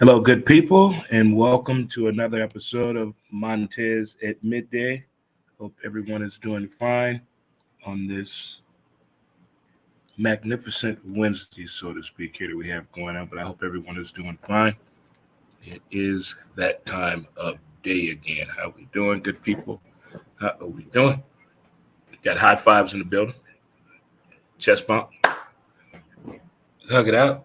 Hello, good people, and welcome to another episode of Montez at Midday. Hope everyone is doing fine on this magnificent Wednesday, so to speak, here that we have going on. But I hope everyone is doing fine. It is that time of day again. How we doing, good people? How are we doing? Got high fives in the building. Chest bump. Hug it out.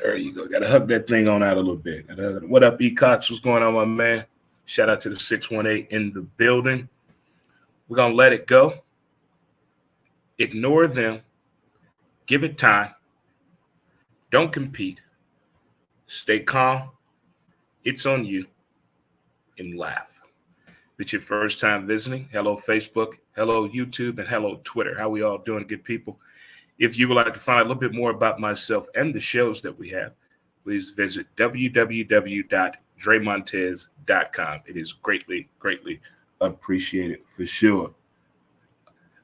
There you go. Got to hug that thing on out a little bit. What up, E. Cox? What's going on, my man? Shout out to the 618 in the building. We're going to let it go. Ignore them. Give it time. Don't compete. Stay calm. It's on you. And laugh. If it's your first time visiting, hello, Facebook, hello, YouTube, and hello, Twitter. How we all doing, good people? If you would like to find a little bit more about myself and the shows that we have, please visit www.dremontez.com. It is greatly, greatly appreciated for sure.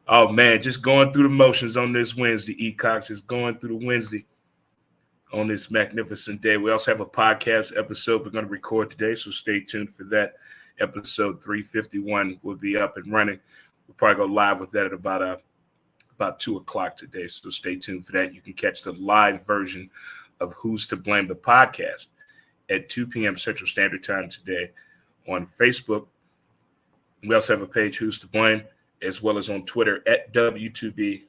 Oh, man, just going through the motions on this Wednesday, E-Cox, just going through the Wednesday on this magnificent day. We also have a podcast episode we're going to record today, so stay tuned for that. Episode 351 will be up and running. We'll probably go live with that at about 2 o'clock today, so stay tuned for that. You can catch the live version of Who's to Blame, the podcast, at 2 p.m. Central Standard Time today on Facebook. We also have a page, Who's to Blame, as well as on Twitter at W2B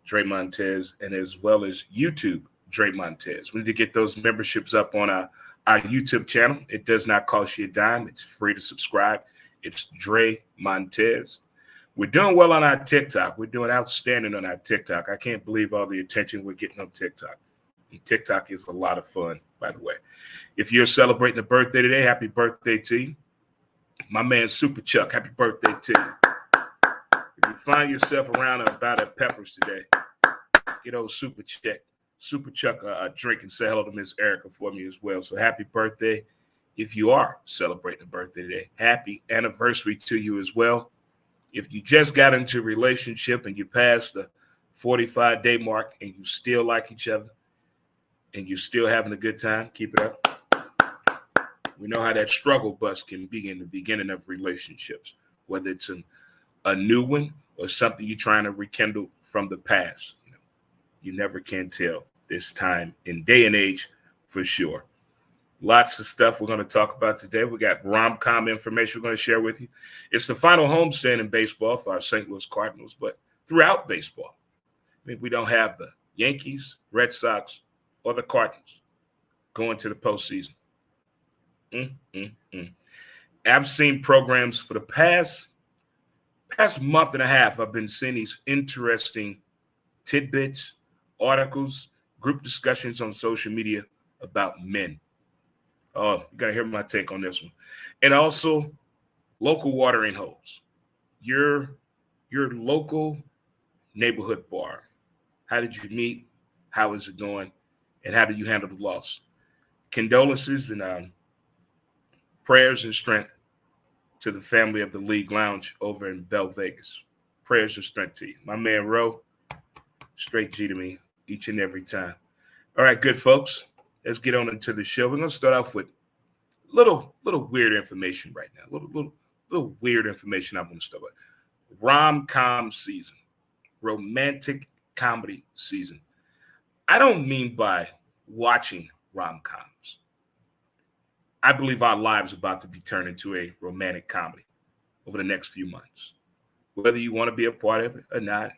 Dre Montez, and as well as YouTube Dre Montez. We need to get those memberships up on our YouTube channel. It does not cost you a dime. It's free to subscribe. It's Dre Montez. We're doing well on our TikTok. We're doing outstanding on our TikTok. I can't believe all the attention we're getting on TikTok. And TikTok is a lot of fun, by the way. If you're celebrating a birthday today, happy birthday to you. My man Super Chuck, happy birthday to you. If you find yourself around or about at Peppers today, get old Super Chuck a drink and say hello to Miss Erica for me as well. So happy birthday if you are celebrating a birthday today. Happy anniversary to you as well. If you just got into a relationship and you passed the 45-day mark and you still like each other and you're still having a good time, keep it up. We know how that struggle bus can be in the beginning of relationships, whether it's a new one or something you're trying to rekindle from the past. You never can tell this time in day and age for sure. Lots of stuff we're going to talk about today. We got rom-com information we're going to share with you. It's the final homestand in baseball for our St. Louis Cardinals, but throughout baseball, we don't have the Yankees, Red Sox, or the Cardinals going to the postseason. I've seen programs for the past month and a half. I've been seeing these interesting tidbits, articles, group discussions on social media about men. Oh, you got to hear my take on this one. And also local watering holes. Your local neighborhood bar. How did you meet? How is it going? And how do you handle the loss? Condolences and prayers and strength to the family of the League Lounge over in Bell Vegas. Prayers and strength to you. My man Ro, straight G to me each and every time. All right, good folks. Let's get on into the show. We're going to start off with little weird information right now. Little weird information I'm going to start with. Rom-com season. Romantic comedy season. I don't mean by watching rom-coms. I believe our lives are about to be turned into a romantic comedy over the next few months. Whether you want to be a part of it or not,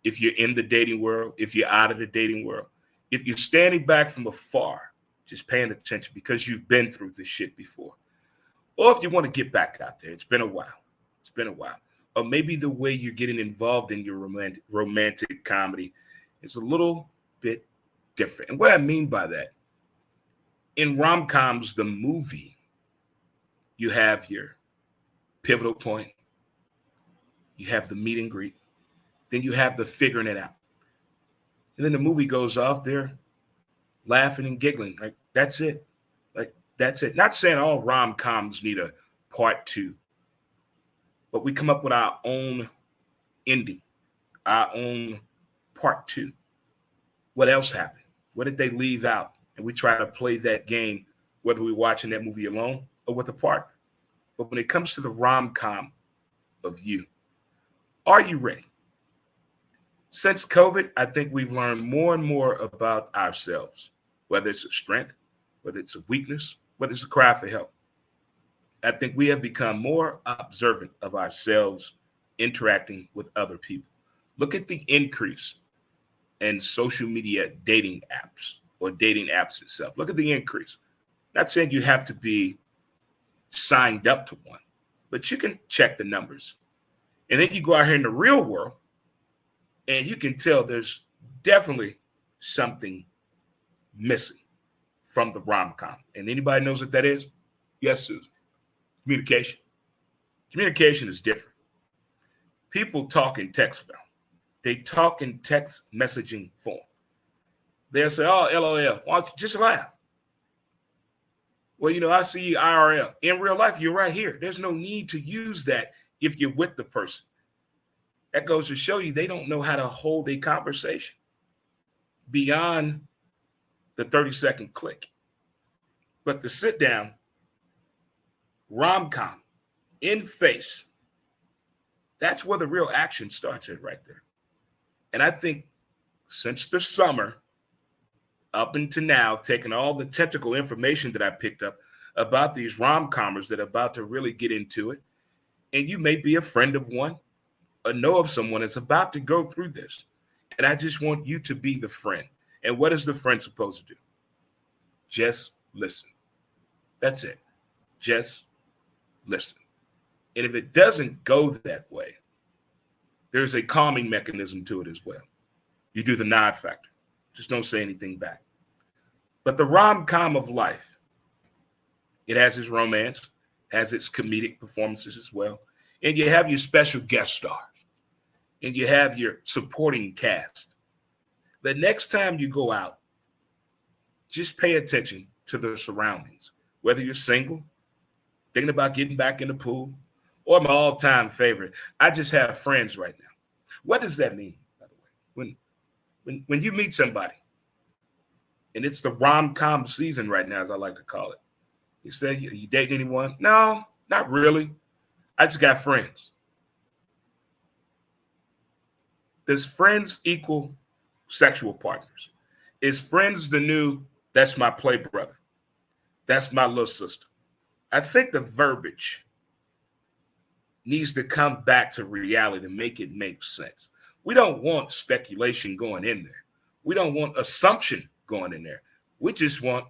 if you're in the dating world, if you're out of the dating world, if you're standing back from afar, just paying attention because you've been through this shit before. Or if you want to get back out there, it's been a while. Or maybe the way you're getting involved in your romantic comedy is a little bit different. And what I mean by that, in rom-coms, the movie, you have your pivotal point, you have the meet and greet, then you have the figuring it out. And then the movie goes off there laughing and giggling. Like, that's it. Not saying all rom-coms need a part two, but we come up with our own ending, our own part two. What else happened? What did they leave out and we try to play that game, whether we're watching that movie alone or with a partner. But when it comes to the rom-com of you, are you ready? Since COVID, I think we've learned more and more about ourselves, whether it's a strength, whether it's a weakness, whether it's a cry for help. I think we have become more observant of ourselves interacting with other people. Look at the increase in social media dating apps or dating apps itself. Look at the increase. Not saying you have to be signed up to one, but you can check the numbers. And then you go out here in the real world and you can tell there's definitely something missing from the rom-com. And anybody knows what that is? Yes, Susan. Communication. Communication is different. People talk in text form. They talk in text messaging form. They'll say, oh, LOL. Why don't you just laugh? Well, I see you IRL. In real life, you're right here. There's no need to use that if you're with the person. That goes to show you they don't know how to hold a conversation beyond the 30-second click. But the sit down, rom-com, in face, that's where the real action starts at right there. And I think since the summer, up until now, taking all the technical information that I picked up about these rom-commers that are about to really get into it, and you may be a friend of one or know of someone that's about to go through this. And I just want you to be the friend. And what is the friend supposed to do? Just listen. That's it. Just listen. And if it doesn't go that way, there's a calming mechanism to it as well. You do the nod factor. Just don't say anything back. But the rom-com of life, it has its romance, has its comedic performances as well. And you have your special guest stars. And you have your supporting cast. The next time you go out, just pay attention to the surroundings. Whether you're single, thinking about getting back in the pool, or my all-time favorite, I just have friends right now. What does that mean, by the way? When you meet somebody, and it's the rom-com season right now, as I like to call it. You say, are you dating anyone? No, not really. I just got friends. Does friends equal sexual partners? Is friends the new, that's my play brother? That's my little sister? I think the verbiage needs to come back to reality to make it make sense. We don't want speculation going in there. We don't want assumption going in there. We just want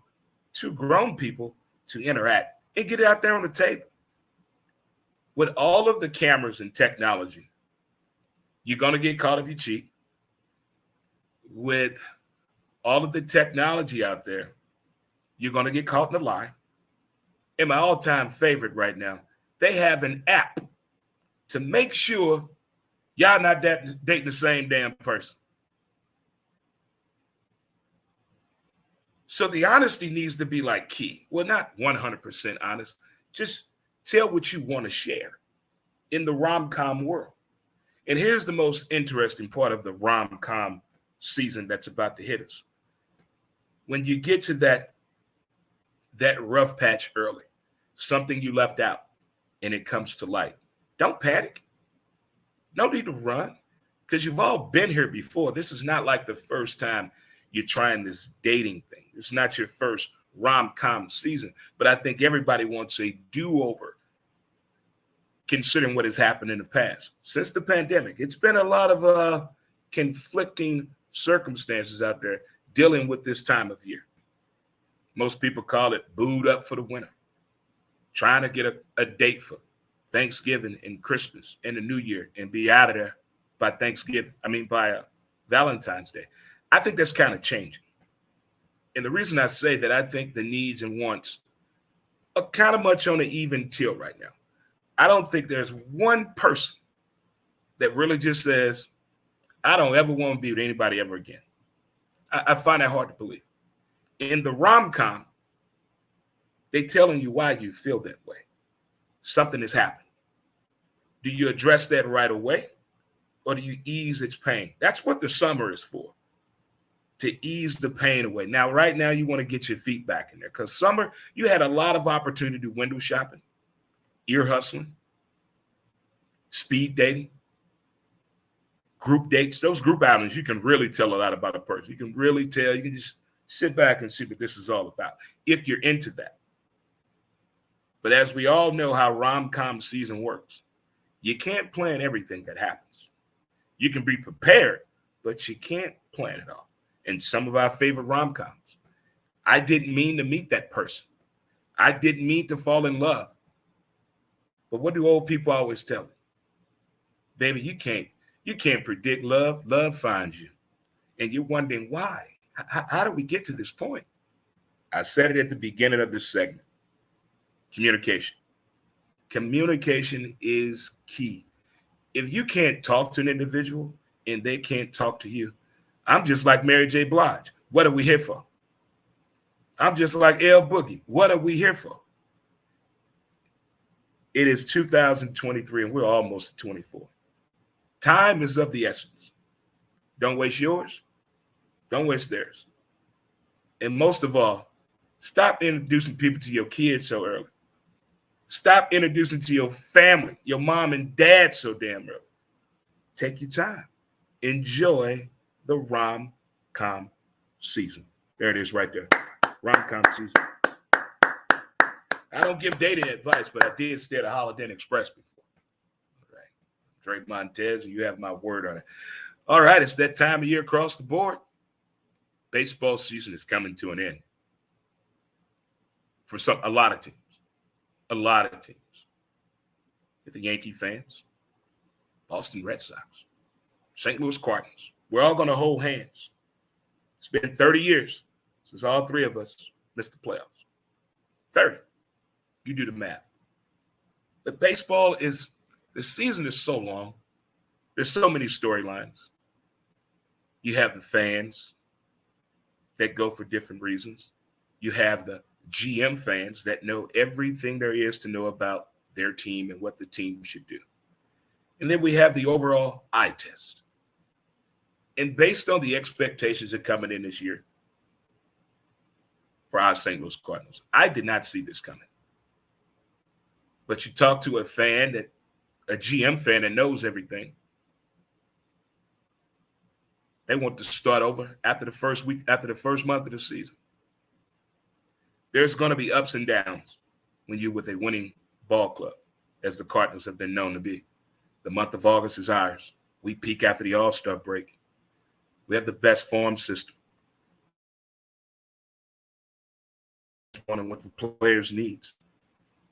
two grown people to interact and get it out there on the table. With all of the cameras and technology, you're going to get caught if you cheat. With all of the technology out there, you're going to get caught in a lie. And my all-time favorite right now, they have an app to make sure y'all not dating the same damn person. So the honesty needs to be like key. Well, not 100% honest. Just tell what you want to share in the rom-com world. And here's the most interesting part of the rom-com season that's about to hit us. When you get to that rough patch early, something you left out, and it comes to light, don't panic. No need to run, because you've all been here before. This is not like the first time you're trying this dating thing. It's not your first rom-com season, but I think everybody wants a do-over, considering what has happened in the past. Since the pandemic, it's been a lot of conflicting circumstances out there dealing with this time of year. Most people call it booed up for the winter, trying to get a date for Thanksgiving and Christmas and the New Year and be out of there by by Valentine's Day. I think that's kind of changing. And the reason I say that, I think the needs and wants are kind of much on an even tilt right now. I don't think there's one person that really just says, I don't ever want to be with anybody ever again. I find that hard to believe. In the rom-com, they're telling you why you feel that way. Something has happened. Do you address that right away, or do you ease its pain? That's what the summer is for. to ease the pain away. Now, right now, you want to get your feet back in there because summer, you had a lot of opportunity to do window shopping, ear hustling, speed dating, group dates. Those group outings, you can really tell a lot about a person. You can really tell. You can just sit back and see what this is all about if you're into that. But as we all know how rom-com season works, you can't plan everything that happens. You can be prepared, but you can't plan it all. And some of our favorite rom-coms, I didn't mean to meet that person. I didn't mean to fall in love. But what do old people always tell me? Baby, you can't predict love. Love finds you. And you're wondering why. How did we get to this point? I said it at the beginning of this segment. Communication. Communication is key. If you can't talk to an individual and they can't talk to you, I'm just like Mary J. Blige. What are we here for? I'm just like L. Boogie. What are we here for? It is 2023 and we're almost 24. Time is of the essence. Don't waste yours. Don't waste theirs. And most of all, stop introducing people to your kids so early. Stop introducing to your family, your mom and dad so damn early. Take your time. Enjoy the rom-com season. There it is right there. Rom-com season. I don't give dating advice, but I did stay at a Holiday Inn Express before. All right. Drake Montez, and you have my word on it. All right, it's that time of year across the board. Baseball season is coming to an end. For a lot of teams. A lot of teams. With the Yankee fans, Boston Red Sox, St. Louis Cardinals. We're all going to hold hands. It's been 30 years since all three of us missed the playoffs. 30. You do the math. But baseball the season is so long. There's so many storylines. You have the fans that go for different reasons. You have the GM fans that know everything there is to know about their team and what the team should do. And then we have the overall eye test. And based on the expectations that are coming in this year for our St. Louis Cardinals, I did not see this coming. But you talk to a GM fan that knows everything. They want to start over after the first week, after the first month of the season. There's going to be ups and downs when you're with a winning ball club, as the Cardinals have been known to be. The month of August is ours. We peak after the All-Star break. We have the best farm system. On what the players' needs.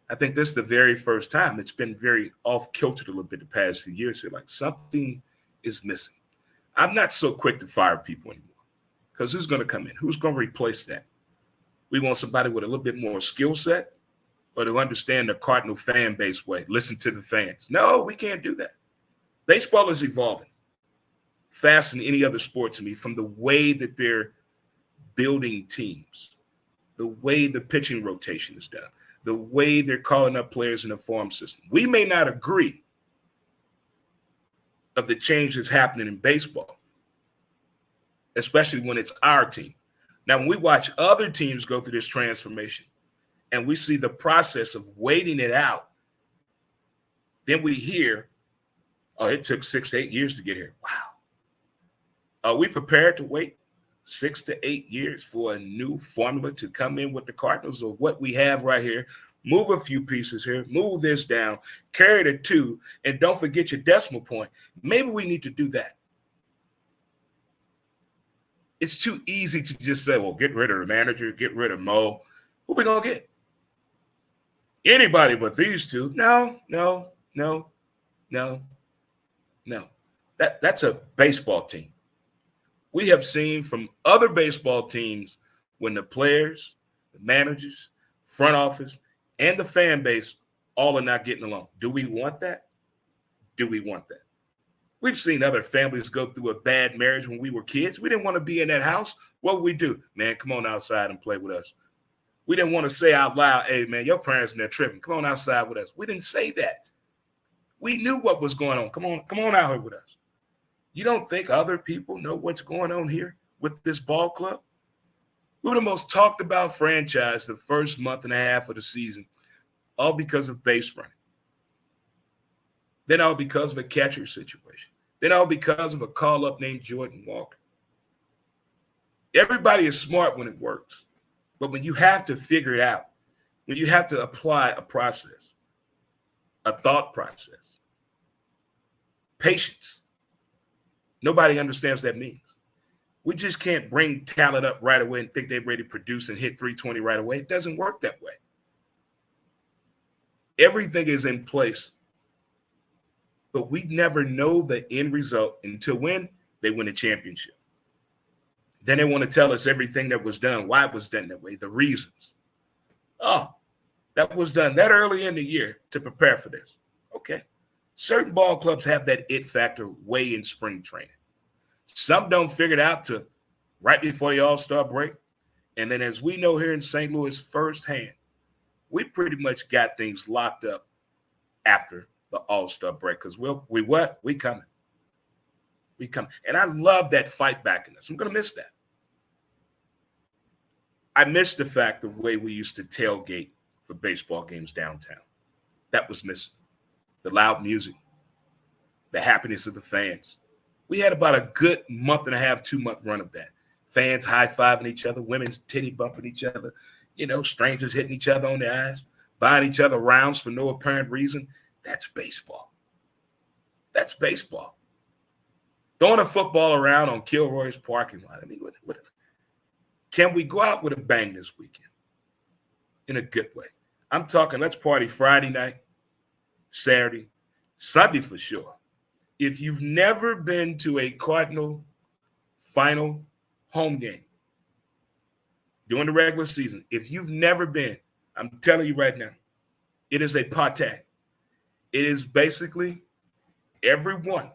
I think this is the very first time it's been very off-kiltered a little bit the past few years here. Like something is missing. I'm not so quick to fire people anymore because who's going to come in? Who's going to replace that? We want somebody with a little bit more skill set or to understand the Cardinal fan base way. Listen to the fans. No, we can't do that. Baseball is evolving faster than any other sport to me from the way that they're building teams, the way the pitching rotation is done, the way they're calling up players in the farm system. We may not agree of the change that's happening in baseball, especially when it's our team. Now, when we watch other teams go through this transformation and we see the process of waiting it out, then we hear, oh, it took 6 to 8 years to get here. Wow. Are we prepared to wait 6 to 8 years for a new formula to come in with the Cardinals, or what we have right here? Move a few pieces here, move this down, carry it to 2, and don't forget your decimal point. Maybe we need to do that. It's too easy to just say, well, get rid of the manager, get rid of Mo. Who we going to get? Anybody but these two. No. That's a baseball team. We have seen from other baseball teams when the players, the managers, front office, and the fan base all are not getting along. Do we want that? Do we want that? We've seen other families go through a bad marriage when we were kids. We didn't want to be in that house. What would we do? Man, come on outside and play with us. We didn't want to say out loud, hey, man, your parents in there tripping. Come on outside with us. We didn't say that. We knew what was going on. Come on out here with us. You don't think other people know what's going on here with this ball club. We were the most talked about franchise the first month and a half of the season, all because of base running. Then all because of a catcher situation. Then all because of a call-up named Jordan Walker. Everybody is smart when it works. But when you have to figure it out, when you have to apply a process, a thought process, patience, nobody understands what that means. We just can't bring talent up right away and think they're ready to produce and hit 320 right away. It doesn't work that way. Everything is in place. But we never know the end result until when they win a championship. Then they want to tell us everything that was done, why it was done that way, the reasons. Oh, that was done that early in the year to prepare for this. Okay. Certain ball clubs have that it factor way in spring training. Some don't figure it out to right before the All-Star break. And then as we know here in St. Louis firsthand, we pretty much got things locked up after the All-Star break because we coming. We come. And I love that fight back in us. I'm going to miss that. I miss the fact the way we used to tailgate for baseball games downtown. That was missing. The loud music, the happiness of the fans. We had about a good month and a half, 2-month run of that. Fans high-fiving each other, women's titty bumping each other, strangers hitting each other on the eyes, buying each other rounds for no apparent reason. That's baseball. That's baseball. Throwing a football around on Kilroy's parking lot. I mean, what can we go out with a bang this weekend? In a good way. I'm talking, let's party Friday night, Saturday, Sunday for sure. If you've never been to a Cardinal final home game during the regular season, if you've never been, I'm telling you right now, it is a party. It is basically everyone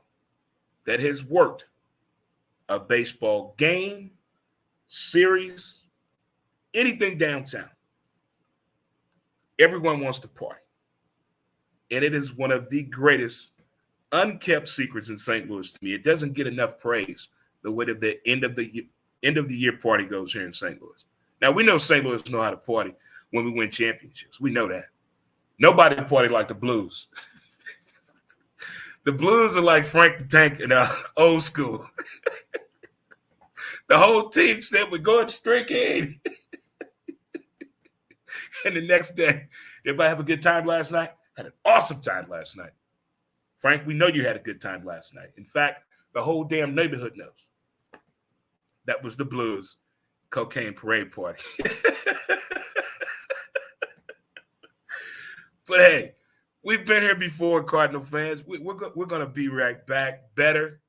that has worked a baseball game, series, anything downtown. Everyone wants to party. And it is one of the greatest unkept secrets in St. Louis to me. It doesn't get enough praise the way that the end of the year party goes here in St. Louis. Now, we know St. Louis know how to party when we win championships. We know that. Nobody party like the Blues. The Blues are like Frank the Tank in old school. The whole team said, we're going straight in. And the next day, everybody have a good time last night? Had an awesome time last night. Frank, we know you had a good time last night. In fact, the whole damn neighborhood knows. That was the Blues cocaine parade party. But hey, we've been here before, Cardinal fans. We're going to be right back better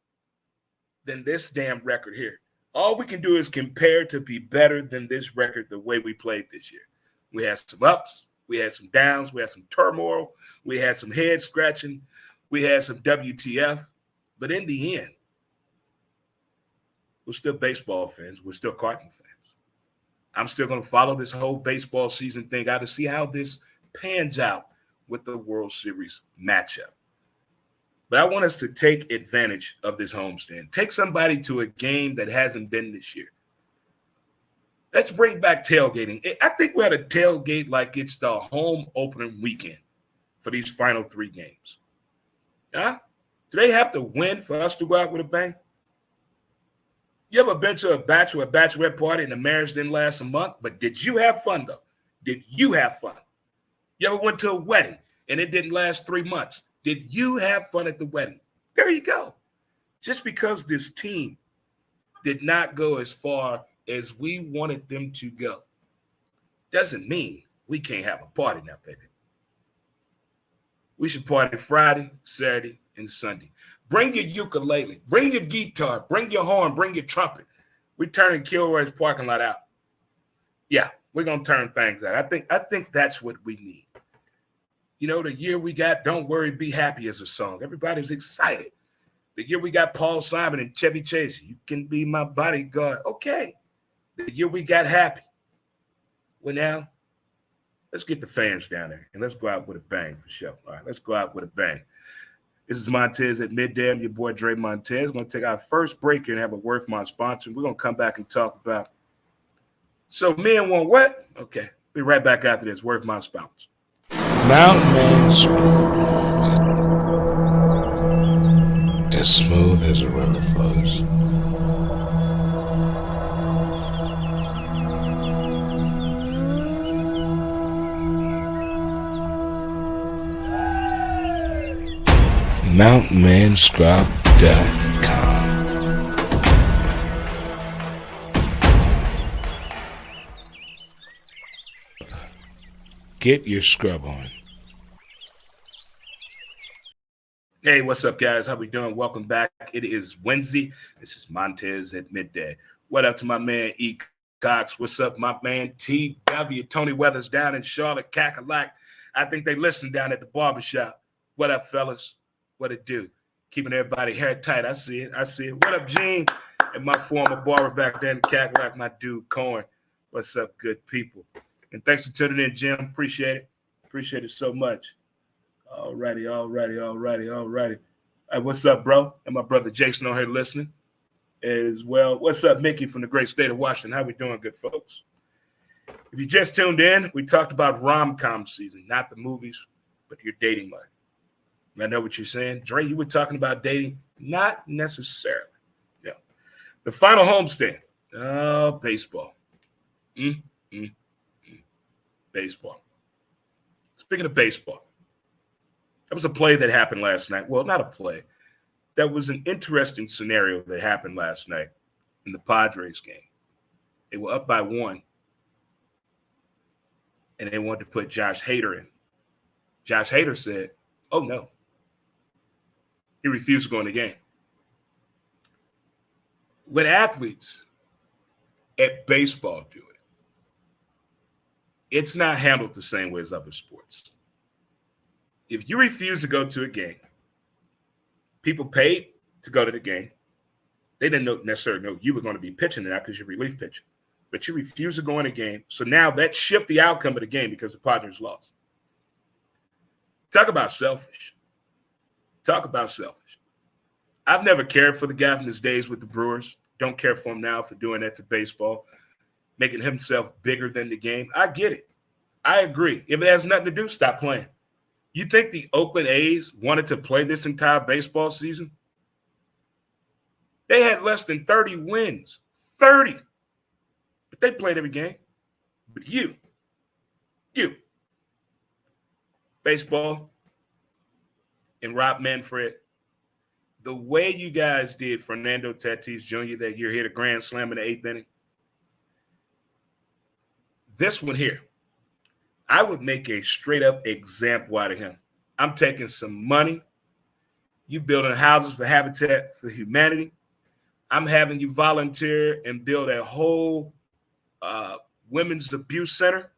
than this damn record here. All we can do is compare to be better than this record the way we played this year. We had some ups. We had some downs. We had some turmoil. We had some head scratching. We had some WTF. But in the end, we're still baseball fans. We're still Cardinal fans. I'm still going to follow this whole baseball season thing out to see how this pans out with the World Series matchup. But I want us to take advantage of this homestand. Take somebody to a game that hasn't been this year. Let's bring back tailgating. I think we had a tailgate like it's the home opening weekend for these final 3 games. Huh? Do they have to win for us to go out with a bang? You ever been to a bachelor or bachelorette party and the marriage didn't last a month? But did you have fun, though? Did you have fun? You ever went to a wedding and it didn't last 3 months? Did you have fun at the wedding? There you go. Just because this team did not go as far as we wanted them to go doesn't mean we can't have a party now, baby. We should party Friday, Saturday, and Sunday. Bring your ukulele, bring your guitar, bring your horn, bring your trumpet. We're turning Kilroy's parking lot out. Yeah, we're gonna turn things out. I think that's what we need. The year we got Don't Worry, Be Happy as a song. Everybody's excited. The year we got Paul Simon and Chevy Chase, You Can Be My Bodyguard. Okay. The year we got Happy. Well, now, let's get the fans down there and let's go out with a bang for sure. All right, let's go out with a bang. This is Montez at midday. I'm your boy Dre Montez. We're going to take our first break here and have a word from our sponsor. We're going to come back and talk about. So men want what? Okay, be right back after this. Word from our sponsor. Mountain Man Screw. As smooth as a river flows. MountainManScrub.com. Get your scrub on. Hey, what's up, guys? How we doing? Welcome back. It is Wednesday. This is Montez at midday. What up to my man E. Cox? What's up, my man TW? Tony Weathers down in Charlotte, Cackalack. I think they listen down at the barbershop. What up, fellas? What it do? Keeping everybody hair tight. I see it. What up, Gene? And my former barber back there in Cackalack, my dude, Corn. What's up, good people? And thanks for tuning in, Jim. Appreciate it. Appreciate it so much. All righty. Hey, what's up, bro? And my brother Jason on here listening as well. What's up, Mickey from the great state of Washington? How we doing, good folks? If you just tuned in, we talked about rom-com season, not the movies, but your dating life. I know what you're saying. Dre, you were talking about dating. Not necessarily. Yeah. The final homestand. Oh, baseball. Baseball. Speaking of baseball, that was a play that happened last night. Well, not a play. That was an interesting scenario that happened last night in the Padres game. They were up by 1, and they wanted to put Josh Hader in. Josh Hader said, oh, no. He refused to go in the game. When athletes at baseball do it, it's not handled the same way as other sports. If you refuse to go to a game, people paid to go to the game. They didn't necessarily know you were going to be pitching tonight because you're relief pitching. But you refuse to go in a game. So now that shifts the outcome of the game because the Padres lost. Talk about selfish. I've never cared for the guy from his days with the Brewers. Don't care for him now for doing that to baseball, making himself bigger than the game. I get it. I agree. If it has nothing to do, stop playing. You think the Oakland A's wanted to play this entire baseball season? They had less than 30 wins. 30. But they played every game. But you. Baseball and Rob Manfred, the way you guys did Fernando Tatis Jr. that year, hit a grand slam in the 8th inning. This one here, I would make a straight-up example out of him. I'm taking some money. You building houses for Habitat for Humanity. I'm having you volunteer and build a whole women's abuse center.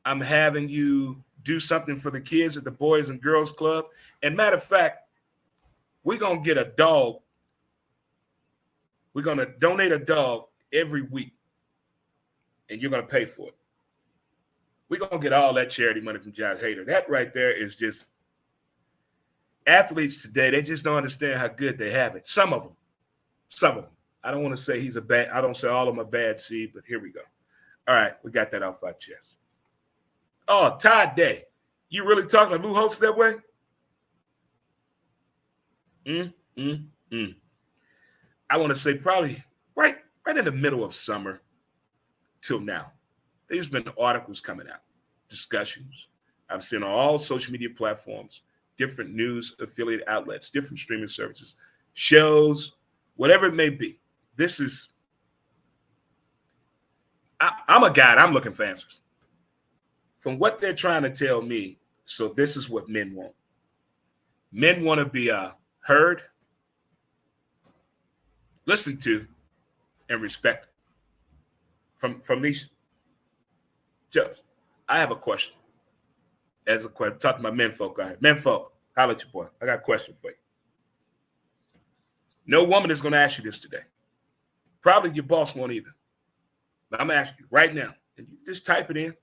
I'm having you do something for the kids at the Boys and Girls Club. And matter of fact, we're going to get a dog. We're going to donate a dog every week, and you're going to pay for it. We're going to get all that charity money from Josh Hader. That right there is just athletes today. They just don't understand how good they have it. Some of them. I don't want to say I don't say all of them are bad seed, but here we go. All right, we got that off our chest. Oh, Todd Day. You really talking to Lou Holtz that way? I want to say probably right in the middle of summer till now. There's been articles coming out, discussions. I've seen on all social media platforms, different news affiliate outlets, different streaming services, shows, whatever it may be. This is, I'm a guy, I'm looking for answers. From what they're trying to tell me, so this is what men want. Men want to be heard, listened to, and respected. From these judges. I have a question. As a question, talk to my men folk out here. Men folk, holler at your boy. I got a question for you. No woman is going to ask you this today. Probably your boss won't either. But I'm asking you right now, and you just type it in.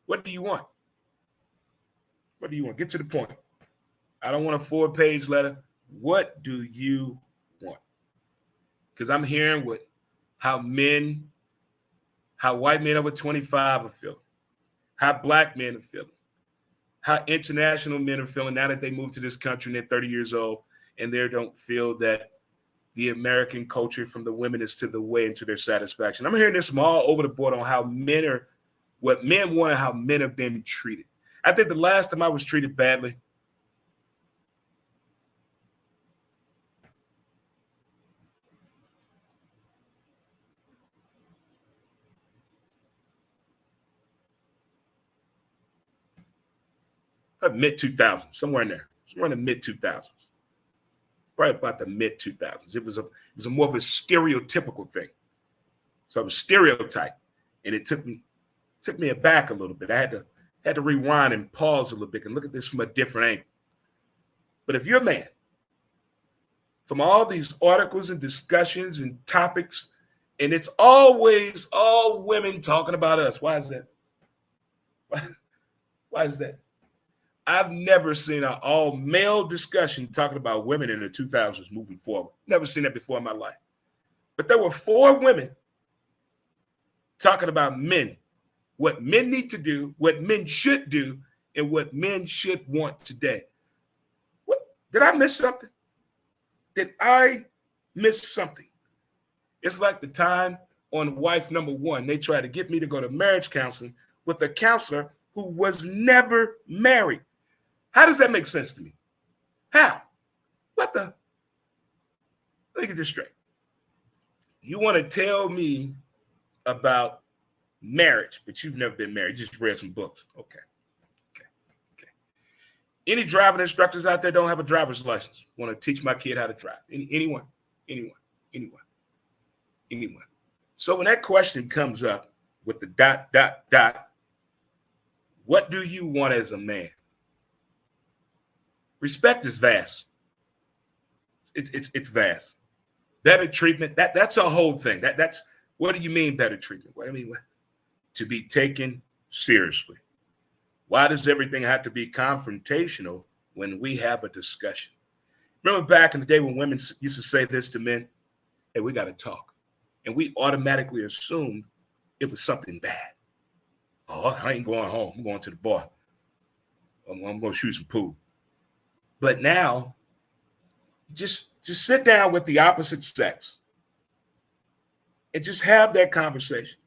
What do you want? What do you want? Get to the point. I don't want a 4-page letter. What do you want? Because I'm hearing how white men over 25 are feeling, how black men are feeling, how international men are feeling now that they moved to this country and they're 30 years old and they don't feel that the American culture from the women is to the way and to their satisfaction. I'm hearing this from all over the board on how what men want and how men have been treated. I think the last time I was treated badly, mid-2000s, somewhere in there, somewhere in the mid-2000s, right about the mid-2000s. It was a more of a stereotypical thing. So I was stereotyped, and it took me aback a little bit. I had to rewind and pause a little bit and look at this from a different angle. But if you're a man, from all these articles and discussions and topics, and it's always all women talking about us. Why is that? Why is that? I've never seen an all-male discussion talking about women in the 2000s moving forward. Never seen that before in my life. But there were 4 women talking about men, what men need to do, what men should do, and what men should want today. What? Did I miss something? Did I miss something? It's like the time on wife number 1, they tried to get me to go to marriage counseling with a counselor who was never married. How does that make sense to me? How? What the? Let me get this straight. You want to tell me about marriage, but you've never been married. You just read some books. Okay. Any driving instructors out there don't have a driver's license? Want to teach my kid how to drive? Anyone? So when that question comes up with the ... what do you want as a man? Respect is vast. It's vast. Better treatment, that's a whole thing. That's what do you mean better treatment? What do you mean? To be taken seriously. Why does everything have to be confrontational when we have a discussion? Remember back in the day when women used to say this to men? Hey, we got to talk. And we automatically assumed it was something bad. Oh, I ain't going home. I'm going to the bar. I'm going to shoot some pool. But now, just sit down with the opposite sex and just have that conversation.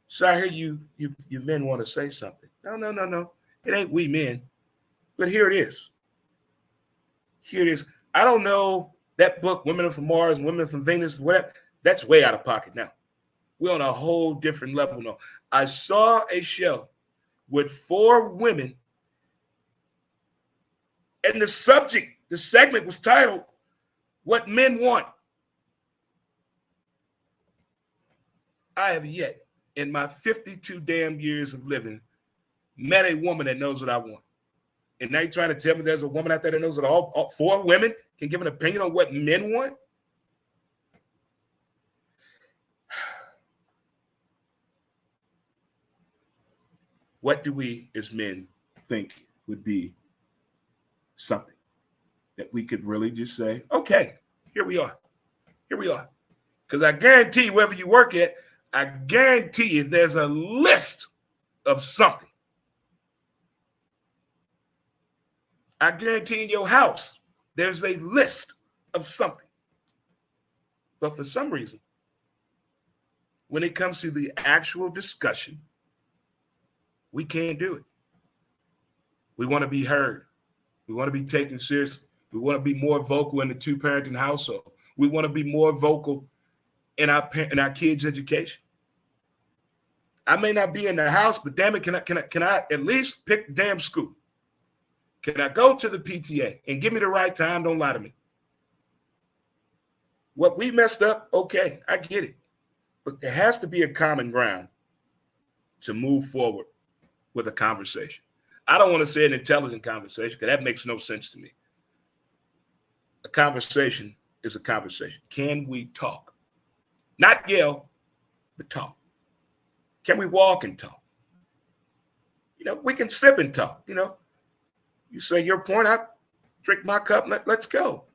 So I hear you men want to say something. No. It ain't we men. But here it is. I don't know that book, Women Are From Mars, Women Are From Venus, whatever. That's way out of pocket now. We're on a whole different level now. I saw a show with 4 women, and the segment was titled, What Men Want. I have yet, in my 52 damn years of living, met a woman that knows what I want. And now you're trying to tell me there's a woman out there that knows that all 4 women can give an opinion on what men want? What do we as men think would be something that we could really just say, okay, here we are. Because I guarantee you, wherever you work at, I guarantee you there's a list of something. I guarantee in your house, there's a list of something. But for some reason, when it comes to the actual discussion, we can't do it. We want to be heard. We want to be taken seriously. We want to be more vocal in the 2-parenting household. We want to be more vocal in our kids' education. I may not be in the house, but damn it, can I at least pick the damn school? Can I go to the PTA and give me the right time? Don't lie to me. What we messed up, okay, I get it. But there has to be a common ground to move forward with a conversation. I don't want to say an intelligent conversation because that makes no sense to me. A conversation is a conversation. Can we talk? Not yell, but talk. Can we walk and talk? We can sip and talk. You say your point, Drink my cup. Let's go.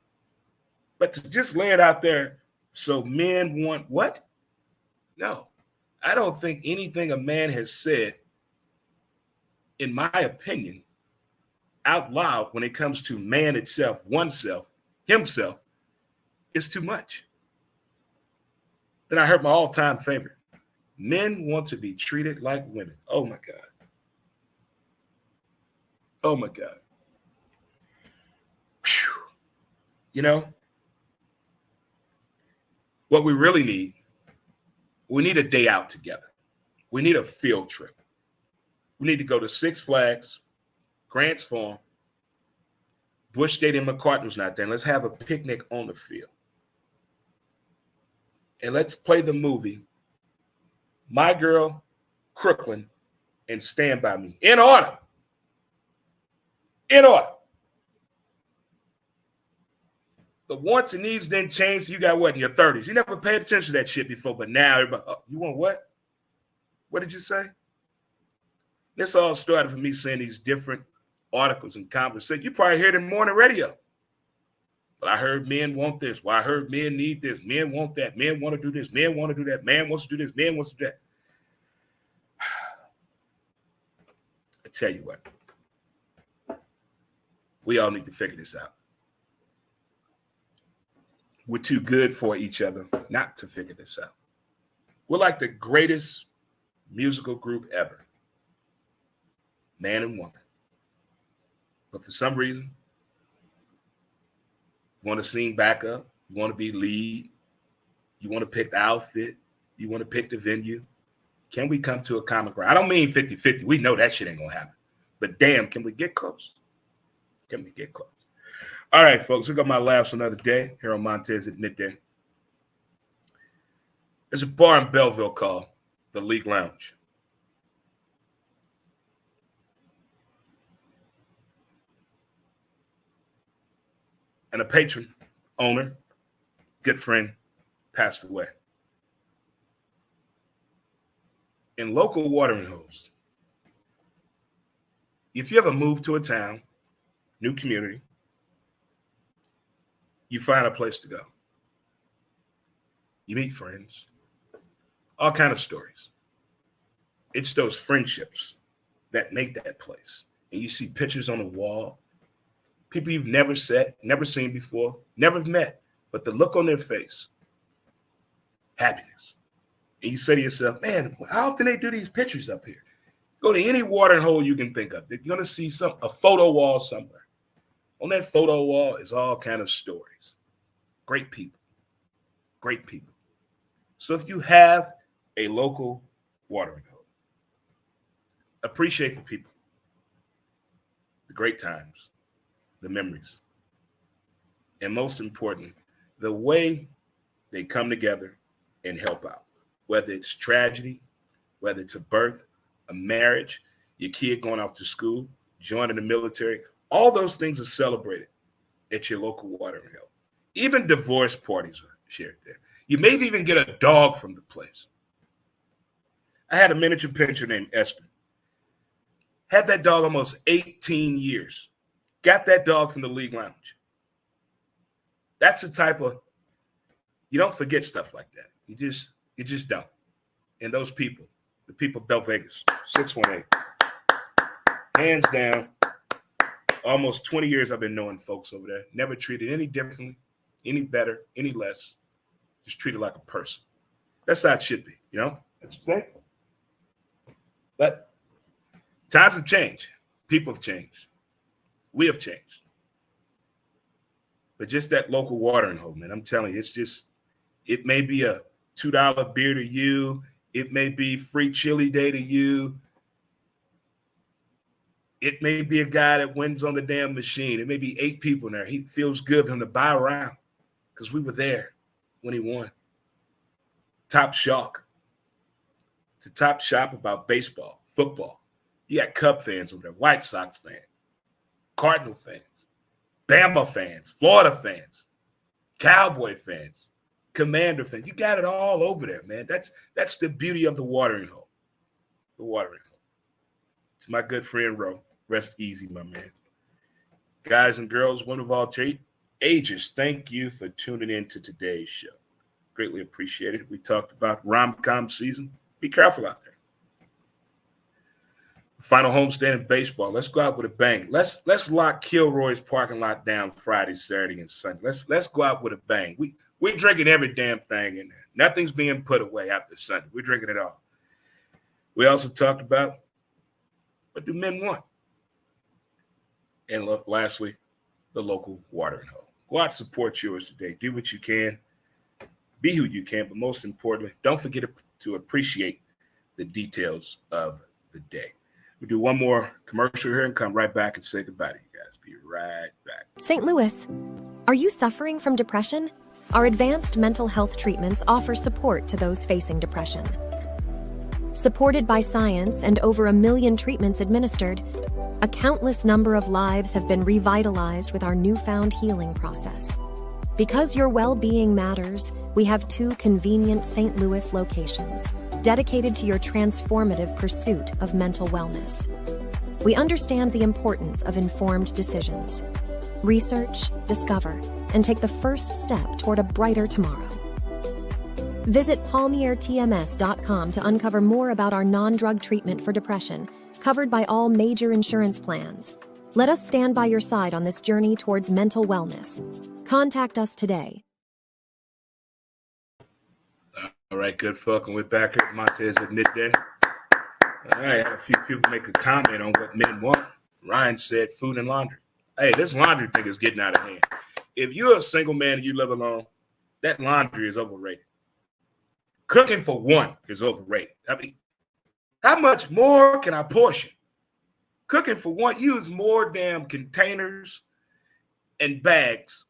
But to just lay it out there so men want what? No. I don't think anything a man has said, in my opinion, out loud when it comes to man itself, oneself, himself, is too much. Then I heard my all-time favorite. Men want to be treated like women. Oh, my God. Oh, my God. Whew. You know, what we really need, we need a day out together. We need a field trip. We need to go to Six Flags, Grants Farm, Busch Stadium. McCartney's not there. Let's have a picnic on the field. And let's play the movie My Girl, Crooklyn, and Stand By Me. In order. In order. The wants and needs didn't change. So you got what in your 30s? You never paid attention to that shit before, but now everybody, oh, you want what? What did you say? This all started from me seeing these different articles and conversations. You probably heard it in morning radio. But I heard men want this. Well, I heard men need this. Men want that. Men want to do this. Men want to do that. Man wants to do this. Man wants to do that. I tell you what. We all need to figure this out. We're too good for each other not to figure this out. We're like the greatest musical group ever. Man and woman. But for some reason, you want to sing backup, you want to be lead, you want to pick the outfit, you want to pick the venue. Can we come to a common ground? I don't mean 50-50. We know that shit ain't going to happen. But damn, can we get close? Can we get close? All right, folks, we got my laughs another day here on Montez at midday. There's a bar in Belleville called the League Lounge. And a patron, owner, good friend, passed away. In local watering holes, if you ever move to a town, new community, you find a place to go. You meet friends, all kind of stories. It's those friendships that make that place. And you see pictures on the wall, people you've never seen before, never met, but the look on their face, happiness. And you say to yourself, man, how often they do these pictures up here? Go to any watering hole you can think of. You're going to see a photo wall somewhere. On that photo wall is all kind of stories. Great people. Great people. So if you have a local watering hole, appreciate the people, the great times, the memories, and most important, the way they come together and help out. Whether it's tragedy, whether it's a birth, a marriage, your kid going off to school, joining the military, all those things are celebrated at your local watering hole. Even divorce parties are shared there. You may even get a dog from the place. I had a miniature pinscher named Espen. Had that dog almost 18 years. Got that dog from the League Lounge. That's the type of, you don't forget stuff like that. You just don't. And those people, the people of Bell Vegas, 618, hands down, almost 20 years I've been knowing folks over there. Never treated any differently, any better, any less. Just treated like a person. That's how it should be, you know? That's what you think. But times have changed. People have changed. We have changed. But just that local watering hole, man, I'm telling you, it may be a $2 beer to you. It may be free chili day to you. It may be a guy that wins on the damn machine. It may be 8 people in there. He feels good for him to buy around because we were there when he won. Top Shark. To Top Shop about baseball, football. You got Cub fans over there, White Sox fans, Cardinal fans, Bama fans, Florida fans, Cowboy fans, Commander fans. You got it all over there, man. That's the beauty of the watering hole. The watering hole. It's my good friend Ro. Rest easy, my man. Guys and girls, one of all ages, thank you for tuning in to today's show. Greatly appreciated. We talked about rom-com season. Be careful out there. Final homestand in baseball. Let's go out with a bang. Let's lock Kilroy's parking lot down Friday, Saturday, and Sunday. Let's go out with a bang. We're drinking every damn thing in there. Nothing's being put away after Sunday. We're drinking it all. We also talked about what do men want? And look, lastly, the local watering hole. Go out, support yours today. Do what you can. Be who you can. But most importantly, don't forget to appreciate the details of the day. We'll do one more commercial here and come right back and say goodbye to you guys. Be right back. St. Louis, are you suffering from depression? Our advanced mental health treatments offer support to those facing depression. Supported by science and over 1 million treatments administered, a countless number of lives have been revitalized with our newfound healing process. Because your well-being matters, we have 2 convenient St. Louis locations dedicated to your transformative pursuit of mental wellness. We understand the importance of informed decisions. Research, discover, and take the first step toward a brighter tomorrow. Visit palmiertms.com to uncover more about our non-drug treatment for depression, covered by all major insurance plans. Let us stand by your side on this journey towards mental wellness. Contact us today. All right, good folk, and we're back here at Montez at midday. All right, I had a few people make a comment on what men want. Ryan said food and laundry. Hey, this laundry thing is getting out of hand. If you're a single man and you live alone, that laundry is overrated. Cooking for one is overrated. I mean, how much more can I portion? Cooking for one, use more damn containers and bags,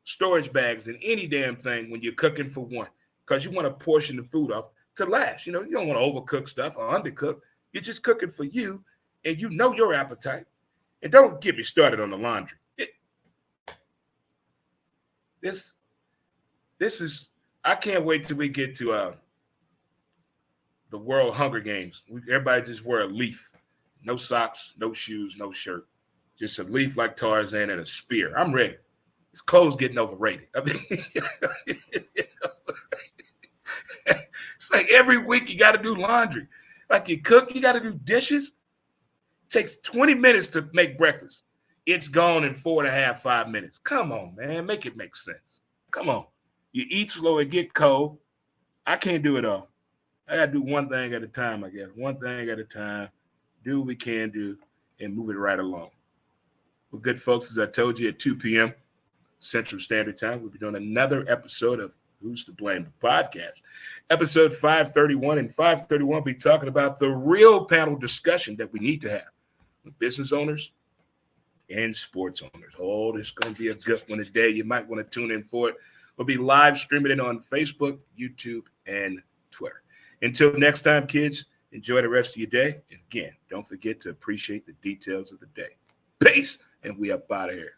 storage bags, than any damn thing when you're cooking for one, because you want to portion the food off to last. You know, you don't want to overcook stuff or undercook. You're just cooking for you, and you know your appetite. And don't get me started on the laundry. This is, I can't wait till we get to the World Hunger Games. Everybody just wear a leaf. No socks, no shoes, no shirt. Just a leaf like Tarzan and a spear. I'm ready. This clothes getting overrated. I mean, it's like every week you got to do laundry. Like you cook, you got to do dishes. It takes 20 minutes to make breakfast. It's gone in 4.5, 5 minutes. Come on, man. Make it make sense. Come on. You eat slow, it get cold. I can't do it all. I got to do one thing at a time, I guess. One thing at a time. Do what we can do and move it right along. Well, good folks, as I told you, at 2 p.m. Central Standard Time, we'll be doing another episode of Who's to Blame the podcast. Episode 531, and 531 will be talking about the real panel discussion that we need to have with business owners and sports owners. Oh, this is going to be a good one today. You might want to tune in for it. We'll be live streaming it on Facebook, YouTube, and Twitter. Until next time, kids, enjoy the rest of your day. And again, don't forget to appreciate the details of the day. Peace, and we up out of here.